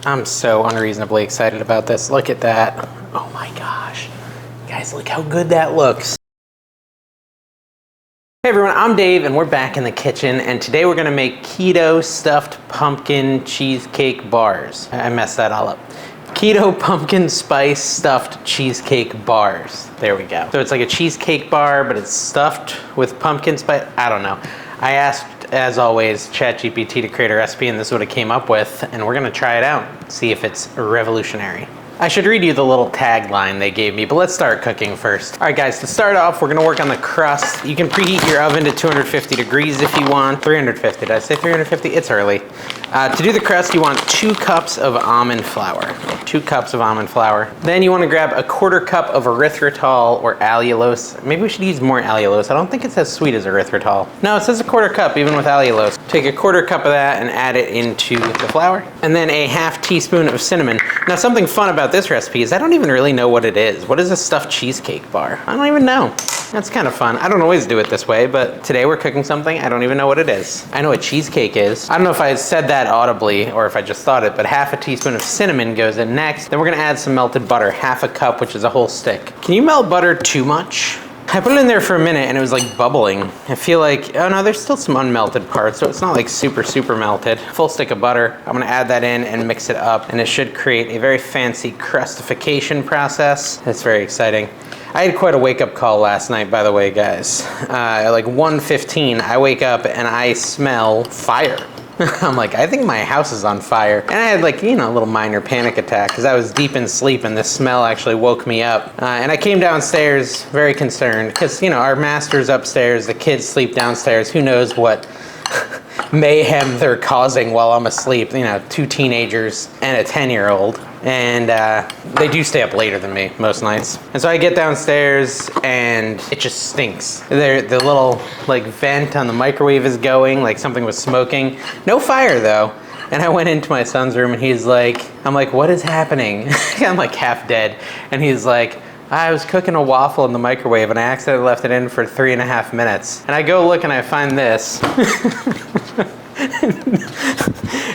I'm so unreasonably excited about this. Look at that. Oh my gosh. Guys, look how good that looks. Hey everyone, I'm Dave and we're back in the kitchen, and today we're gonna make keto stuffed pumpkin cheesecake bars. I messed that all up. Keto pumpkin spice stuffed cheesecake bars. There we go. So it's like a cheesecake bar, but it's stuffed with pumpkin spice. I don't know. I asked, as always, ChatGPT to create a recipe, and this is what it came up with, and we're gonna try it out, see if it's revolutionary. I should read you the little tagline they gave me, but let's start cooking first. All right guys, to start off, we're gonna work on the crust. You can preheat your oven to 250 degrees if you want. 350, did I say 350? It's early. To do the crust, you want 2 cups of almond flour. 2 cups of almond flour. Then you wanna grab a 1/4 cup of erythritol or allulose. Maybe we should use more allulose. I don't think it's as sweet as erythritol. No, it says a 1/4 cup even with allulose. Take a 1/4 cup of that and add it into the flour. And then a 1/2 teaspoon of cinnamon. Now something fun about this recipe is I don't even really know what it is. What is a stuffed cheesecake bar? I don't even know. That's kind of fun. I don't always do it this way, but today we're cooking something I don't even know what it is. I know what cheesecake is. I don't know if I said that audibly or if I just thought it, but 1/2 teaspoon of cinnamon goes in next. Then we're gonna add some melted butter, 1/2 cup, which is a whole stick. Can you melt butter too much? I put it in there for a minute and it was like bubbling. I feel like, oh no, there's still some unmelted parts, so it's not like super melted. Full stick of butter. I'm gonna add that in and mix it up, and it should create a very fancy crustification process. It's very exciting. I had quite a wake-up call last night, by the way, guys. At like 1:15, I wake up and I smell fire. I'm like, I think my house is on fire. And I had like, you know, a little minor panic attack because I was deep in sleep and this smell actually woke me up. And I came downstairs very concerned because, you know, our master's upstairs, the kids sleep downstairs. Who knows what mayhem they're causing while I'm asleep. You know, 2 teenagers and a 10-year-old. And they do stay up later than me most nights. And so I get downstairs and it just stinks. The little like vent on the microwave is going, like something was smoking. No fire though. And I went into my son's room and he's like, I'm like, what is happening? I'm like half dead. And he's like, I was cooking a waffle in the microwave and I accidentally left it in for 3.5 minutes. And I go look and I find this.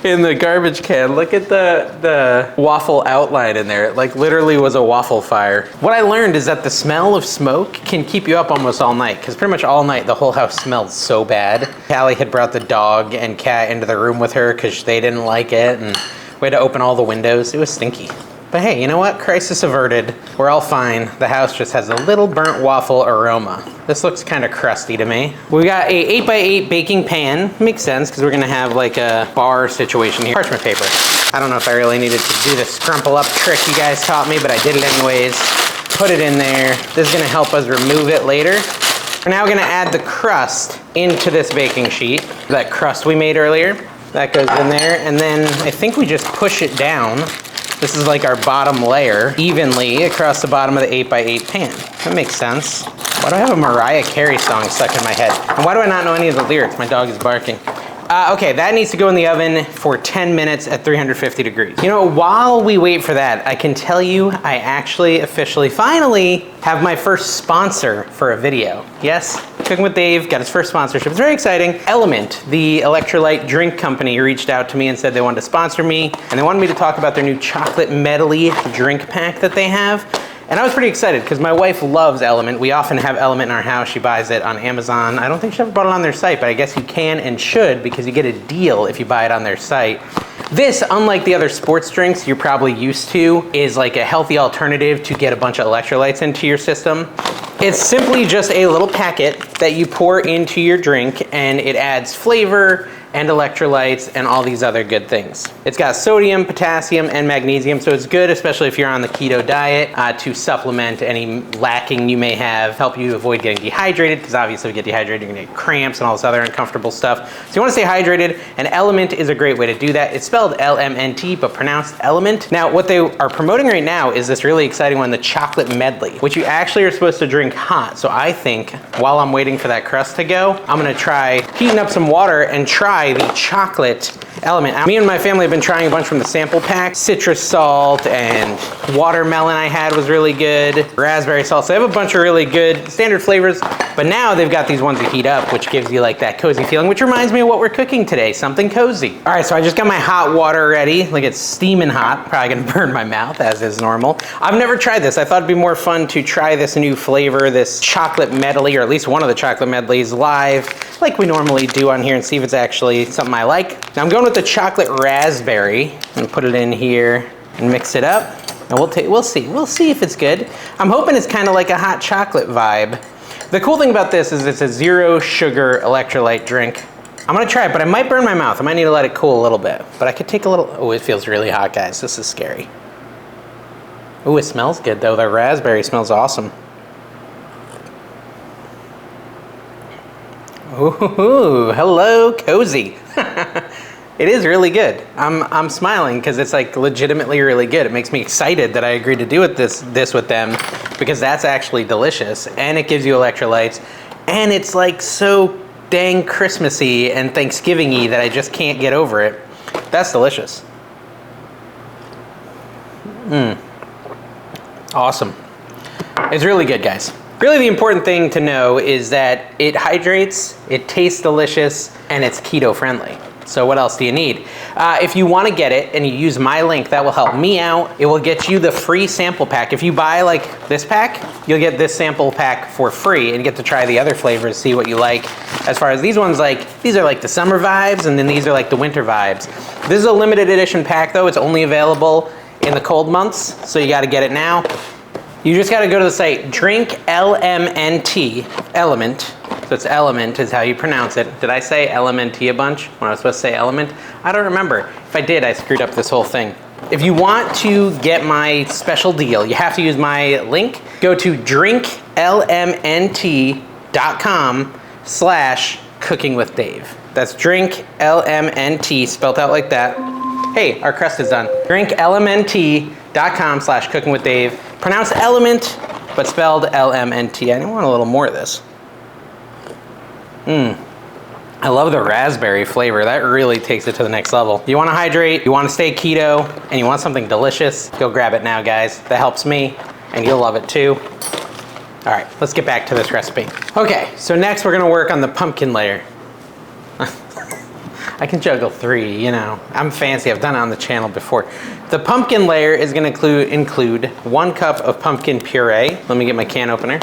In the garbage can. Look at the waffle outline in there. It like literally was a waffle fire. What I learned is that the smell of smoke can keep you up almost all night, because pretty much all night the whole house smelled so bad. Callie had brought the dog and cat into the room with her because they didn't like it, and we had to open all the windows. It was stinky. But hey, you know what? Crisis averted. We're all fine. The house just has a little burnt waffle aroma. This looks kind of crusty to me. We got a 8x8 baking pan. Makes sense because we're gonna have like a bar situation here. Parchment paper. I don't know if I really needed to do the scrumple up trick you guys taught me, but I did it anyways. Put it in there. This is gonna help us remove it later. We're now gonna add the crust into this baking sheet. That crust we made earlier. That goes in there, and then I think we just push it down. This is like our bottom layer evenly across the bottom of the 8x8 pan. That makes sense. Why do I have a Mariah Carey song stuck in my head? And why do I not know any of the lyrics? My dog is barking. Okay, that needs to go in the oven for 10 minutes at 350 degrees. You know, while we wait for that, I can tell you I actually officially, finally, have my first sponsor for a video. Yes, Cooking with Dave got his first sponsorship. It's very exciting. Element, the electrolyte drink company, reached out to me and said they wanted to sponsor me, and they wanted me to talk about their new chocolate medley drink pack that they have. And I was pretty excited because my wife loves Element. We often have Element in our house. She buys it on Amazon. I don't think she ever bought it on their site, but I guess you can and should because you get a deal if you buy it on their site. This, unlike the other sports drinks you're probably used to, is like a healthy alternative to get a bunch of electrolytes into your system. It's simply just a little packet that you pour into your drink, and it adds flavor and electrolytes and all these other good things. It's got sodium, potassium, and magnesium, so it's good, especially if you're on the keto diet, to supplement any lacking you may have, help you avoid getting dehydrated, because obviously if you get dehydrated, you're gonna get cramps and all this other uncomfortable stuff. So you wanna stay hydrated, and Element is a great way to do that. It's spelled L-M-N-T, but pronounced Element. Now, what they are promoting right now is this really exciting one, the chocolate medley, which you actually are supposed to drink hot. So I think, while I'm waiting for that crust to go, I'm gonna try heating up some water and try the chocolate Element. Me and my family have been trying a bunch from the sample pack. Citrus salt and watermelon I had was really good. Raspberry salt. So they have a bunch of really good standard flavors, but now they've got these ones that heat up, which gives you like that cozy feeling, which reminds me of what we're cooking today, something cozy. All right, so I just got my hot water ready. Like it's steaming hot. Probably gonna burn my mouth as is normal. I've never tried this. I thought it'd be more fun to try this new flavor, this chocolate medley, or at least one of the chocolate medleys live, like we normally do on here, and see if it's actually something I like. Now I'm going with the chocolate raspberry and put it in here and mix it up. And we'll see if it's good. I'm hoping it's kind of like a hot chocolate vibe. The cool thing about this is it's a 0 sugar electrolyte drink. I'm gonna try it, but I might burn my mouth. I might need to let it cool a little bit. But I could take a little, oh, it feels really hot, guys. This is scary. Oh, it smells good though. The raspberry smells awesome. Ooh, hello, cozy. It is really good. I'm smiling because it's like legitimately really good. It makes me excited that I agreed to do this with them, because that's actually delicious and it gives you electrolytes, and it's like so dang Christmassy and Thanksgiving-y that I just can't get over it. That's delicious. Awesome. It's really good, guys. Really the important thing to know is that it hydrates, it tastes delicious, and it's keto friendly. So what else do you need? If you want to get it and you use my link, that will help me out. It will get you the free sample pack. If you buy like this pack, you'll get this sample pack for free and get to try the other flavors, see what you like. As far as these ones, like these are like the summer vibes, and then these are like the winter vibes. This is a limited edition pack though. It's only available in the cold months, so you got to get it now. You just got to go to the site, drink LMNT, Element. So it's Element is how you pronounce it. Did I say LMNT a bunch when I was supposed to say Element? I don't remember. If I did, I screwed up this whole thing. If you want to get my special deal, you have to use my link. Go to drinklmnt.com/cookingwithdave. That's drinklmnt, spelled out like that. Hey, our crust is done. drinklmnt.com/cookingwithdave. Pronounced element, but spelled LMNT. I want a little more of this. I love the raspberry flavor. That really takes it to the next level. You want to hydrate, you want to stay keto, and you want something delicious, go grab it now, guys. That helps me, and you'll love it too. All right, let's get back to this recipe. Okay, so next we're gonna work on the pumpkin layer. I can juggle 3, you know. I'm fancy, I've done it on the channel before. The pumpkin layer is gonna include 1 cup of pumpkin puree. Let me get my can opener.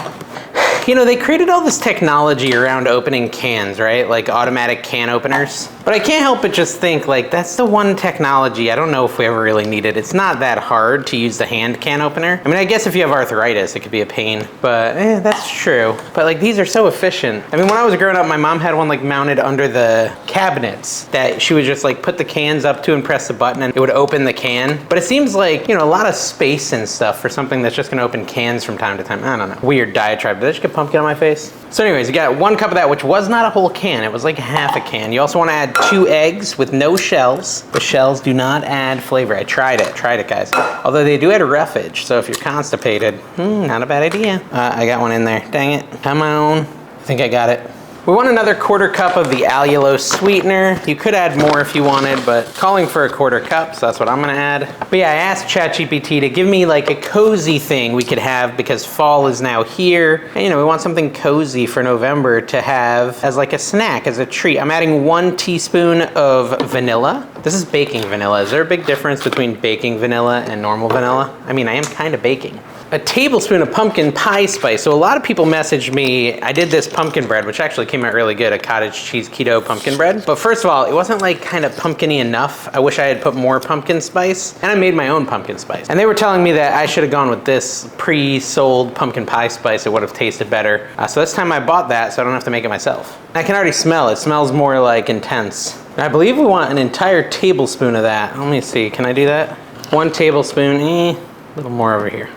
You know, they created all this technology around opening cans, right? Like automatic can openers. But I can't help but just think, like, that's the one technology I don't know if we ever really need it. It's not that hard to use the hand can opener. I mean, I guess if you have arthritis, it could be a pain, but that's true. But like, these are so efficient. I mean, when I was growing up, my mom had one like mounted under the cabinets that she would just like put the cans up to and press the button and it would open the can. But it seems like, you know, a lot of space and stuff for something that's just gonna open cans from time to time. I don't know. Weird diatribe. Did I just get pumpkin on my face? So anyways, you got 1 cup of that, which was not a whole can. It was like half a can. You also want to add 2 eggs with no shells. The shells do not add flavor. I tried it, guys. Although they do add roughage, so if you're constipated, not a bad idea. I got one in there. Dang it. Come on. I think I got it. We want another 1/4 cup of the allulose sweetener. You could add more if you wanted, but calling for a 1/4 cup, so that's what I'm gonna add. But yeah, I asked ChatGPT to give me like a cozy thing we could have because fall is now here. And you know, we want something cozy for November to have as like a snack, as a treat. I'm adding 1 teaspoon of vanilla. This is baking vanilla. Is there a big difference between baking vanilla and normal vanilla? I mean, I am kind of baking. A tablespoon of pumpkin pie spice. So a lot of people messaged me, I did this pumpkin bread, which actually came out really good, a cottage cheese keto pumpkin bread. But first of all, it wasn't like kind of pumpkin-y enough. I wish I had put more pumpkin spice, and I made my own pumpkin spice. And they were telling me that I should have gone with this pre-sold pumpkin pie spice. It would have tasted better. So this time I bought that, so I don't have to make it myself. I can already smell it. It smells more like intense. And I believe we want an entire tablespoon of that. Let me see, can I do that? 1 tablespoon, a little more over here.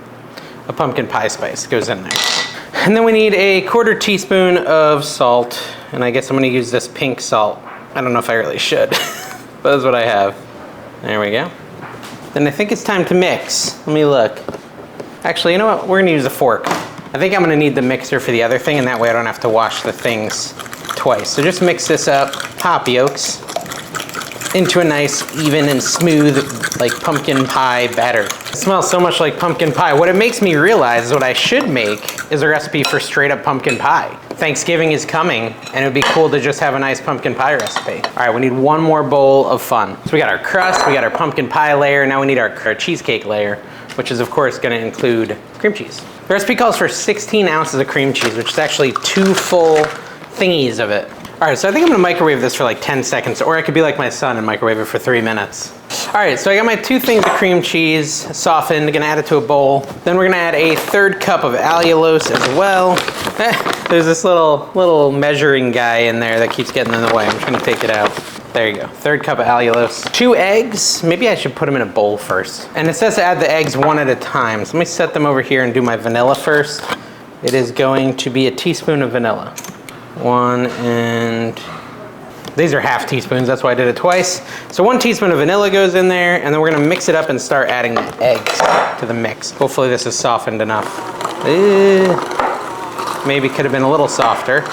A pumpkin pie spice goes in there. And then we need a 1/4 teaspoon of salt. And I guess I'm gonna use this pink salt. I don't know if I really should, but that's what I have. There we go. Then I think it's time to mix. Let me look. Actually, you know what? We're gonna use a fork. I think I'm gonna need the mixer for the other thing, and that way I don't have to wash the things twice. So just mix this up. Hop yolks. into a nice, even and smooth, like pumpkin pie batter. It smells so much like pumpkin pie. What it makes me realize is what I should make is a recipe for straight up pumpkin pie. Thanksgiving is coming, and it would be cool to just have a nice pumpkin pie recipe. All right, we need one more bowl of fun. So we got our crust, we got our pumpkin pie layer, now we need our cheesecake layer, which is of course gonna include cream cheese. The recipe calls for 16 ounces of cream cheese, which is actually 2 full thingies of it. All right, so I think I'm gonna microwave this for like 10 seconds, or I could be like my son and microwave it for 3 minutes. All right, so I got my 2 things of cream cheese softened, gonna add it to a bowl. Then we're gonna add a 1/3 cup of allulose as well. There's this little measuring guy in there that keeps getting in the way. I'm just gonna take it out. There you go, 1/3 cup of allulose. 2 eggs, maybe I should put them in a bowl first. And it says to add the eggs 1 at a time. So let me set them over here and do my vanilla first. It is going to be a teaspoon of vanilla. 1 and these are half teaspoons, that's why I did it twice. So 1 teaspoon of vanilla goes in there, and then we're gonna mix it up and start adding the eggs to the mix. Hopefully this is softened enough. Maybe could have been a little softer.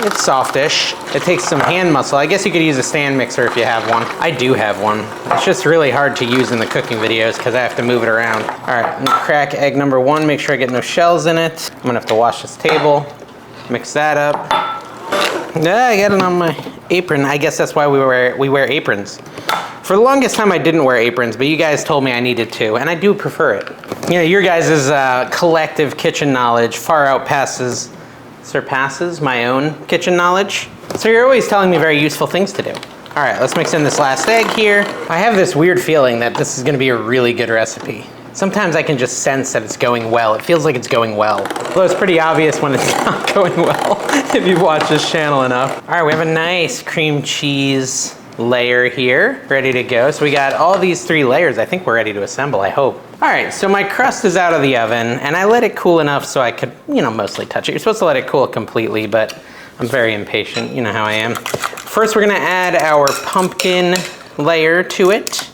It's softish. It takes some hand muscle. I guess you could use a stand mixer if you have one. I do have one. It's just really hard to use in the cooking videos because I have to move it around. All right, I'm gonna crack egg number 1, make sure I get no shells in it. I'm gonna have to wash this table. Mix that up. Yeah, I got it on my apron. I guess that's why we wear aprons. For the longest time I didn't wear aprons, but you guys told me I needed to, and I do prefer it. You know, your guys' collective kitchen knowledge far surpasses my own kitchen knowledge. So you're always telling me very useful things to do. All right, let's mix in this last egg here. I have this weird feeling that this is gonna be a really good recipe. Sometimes I can just sense that it's going well. It feels like it's going well. Although it's pretty obvious when it's not going well if you've watched this channel enough. All right, we have a nice cream cheese layer here, ready to go. So we got all these 3 layers. I think we're ready to assemble, I hope. All right, so my crust is out of the oven, and I let it cool enough so I could, you know, mostly touch it. You're supposed to let it cool completely, but I'm very impatient. You know how I am. First, we're gonna add our pumpkin layer to it.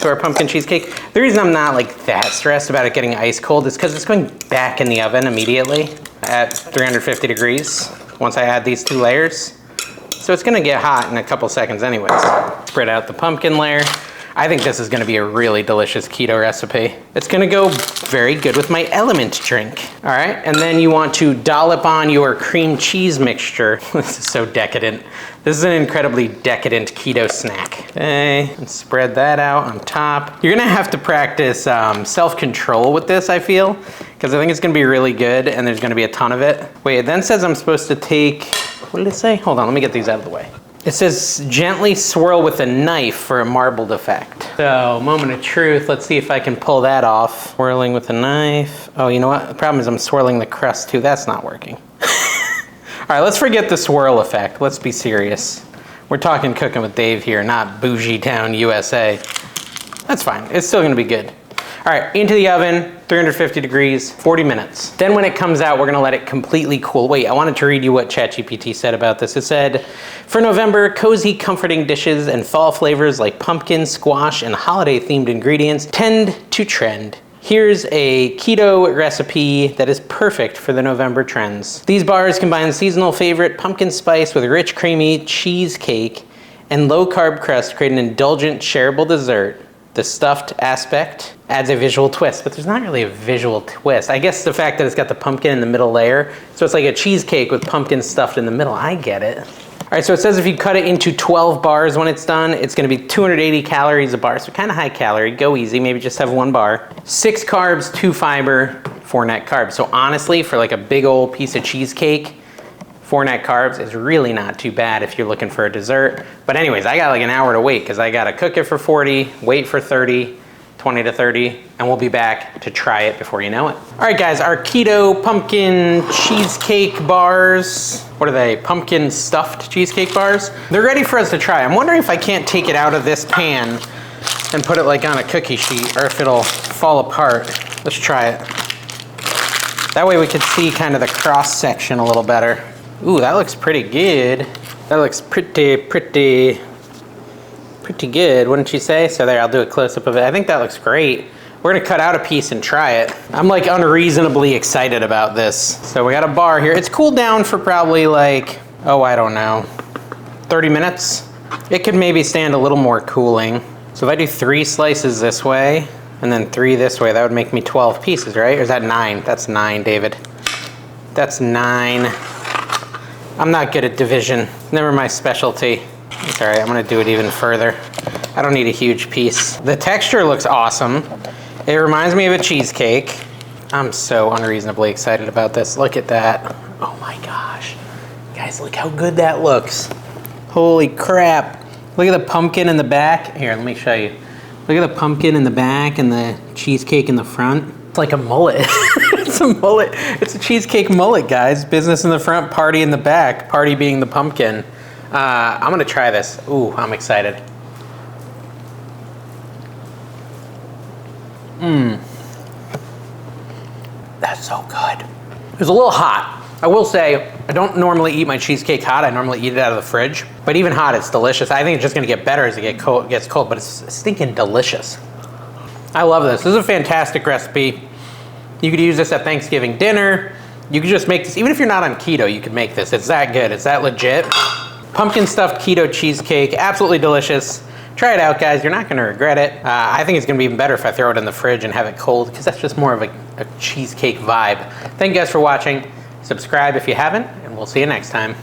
To our pumpkin cheesecake. The reason I'm not like that stressed about it getting ice cold is because it's going back in the oven immediately at 350 degrees once I add these 2 layers. So it's gonna get hot in a couple seconds anyways. Spread out the pumpkin layer. I think this is gonna be a really delicious keto recipe. It's gonna go very good with my Element drink. All right, and then you want to dollop on your cream cheese mixture. This is so decadent. This is an incredibly decadent keto snack. Okay, and spread that out on top. You're gonna have to practice self-control with this, I feel, because I think it's gonna be really good and there's gonna be a ton of it. Wait, it then says I'm supposed to take, what did it say? Hold on, let me get these out of the way. It says gently swirl with a knife for a marbled effect. So, moment of truth, let's see if I can pull that off. Swirling with a knife. Oh, you know what? The problem is I'm swirling the crust too. That's not working. All right, let's forget the swirl effect. Let's be serious. We're talking cooking with Dave here, not bougie town USA. That's fine, it's still gonna be good. All right, into the oven, 350 degrees, 40 minutes. Then when it comes out, we're gonna let it completely cool. Wait, I wanted to read you what ChatGPT said about this. It said, for November, cozy, comforting dishes and fall flavors like pumpkin, squash, and holiday-themed ingredients tend to trend. Here's a keto recipe that is perfect for the November trends. These bars combine seasonal favorite pumpkin spice with rich, creamy cheesecake and low-carb crust to create an indulgent, shareable dessert. The stuffed aspect adds a visual twist, but there's not really a visual twist. I guess the fact that it's got the pumpkin in the middle layer, so it's like a cheesecake with pumpkin stuffed in the middle. I get it. All right, so it says if you cut it into 12 bars when it's done, it's gonna be 280 calories a bar, so kind of high calorie. Go easy, maybe just have 1 bar. 6 carbs, 2 fiber, 4 net carbs. So honestly, for like a big old piece of cheesecake, 4 net carbs is really not too bad if you're looking for a dessert. But anyways, I got like an hour to wait because I gotta cook it for 40, wait for 30, 20 to 30, and we'll be back to try it before you know it. All right guys, our keto pumpkin cheesecake bars. What are they? Pumpkin stuffed cheesecake bars. They're ready for us to try. I'm wondering if I can't take it out of this pan and put it like on a cookie sheet or if it'll fall apart. Let's try it. That way we could see kind of the cross section a little better. Ooh, that looks pretty good. That looks pretty good, wouldn't you say? So there, I'll do a close-up of it. I think that looks great. We're gonna cut out a piece and try it. I'm like unreasonably excited about this. So we got a bar here. It's cooled down for probably like, oh, I don't know, 30 minutes. It could maybe stand a little more cooling. So if I do 3 slices this way and then 3 this way, that would make me 12 pieces, right? Or is that 9? That's 9, David. That's 9. I'm not good at division. Never my specialty. It's all right, I'm gonna do it even further. I don't need a huge piece. The texture looks awesome. It reminds me of a cheesecake. I'm so unreasonably excited about this. Look at that. Oh my gosh. Guys, look how good that looks. Holy crap. Look at the pumpkin in the back. Here, let me show you. Look at the pumpkin in the back and the cheesecake in the front. It's like a mullet. It's a mullet. It's a cheesecake mullet, guys. Business in the front, party in the back. Party being the pumpkin. I'm gonna try this. Ooh, I'm excited. That's so good. It's a little hot. I will say, I don't normally eat my cheesecake hot. I normally eat it out of the fridge. But even hot, it's delicious. I think it's just gonna get better as it gets cold, but it's stinking delicious. I love this. This is a fantastic recipe. You could use this at Thanksgiving dinner. You could just make this, even if you're not on keto, you could make this. It's that good, it's that legit. Pumpkin stuffed keto cheesecake, absolutely delicious. Try it out, guys, you're not gonna regret it. I think it's gonna be even better if I throw it in the fridge and have it cold, because that's just more of a cheesecake vibe. Thank you guys for watching. Subscribe if you haven't, and we'll see you next time.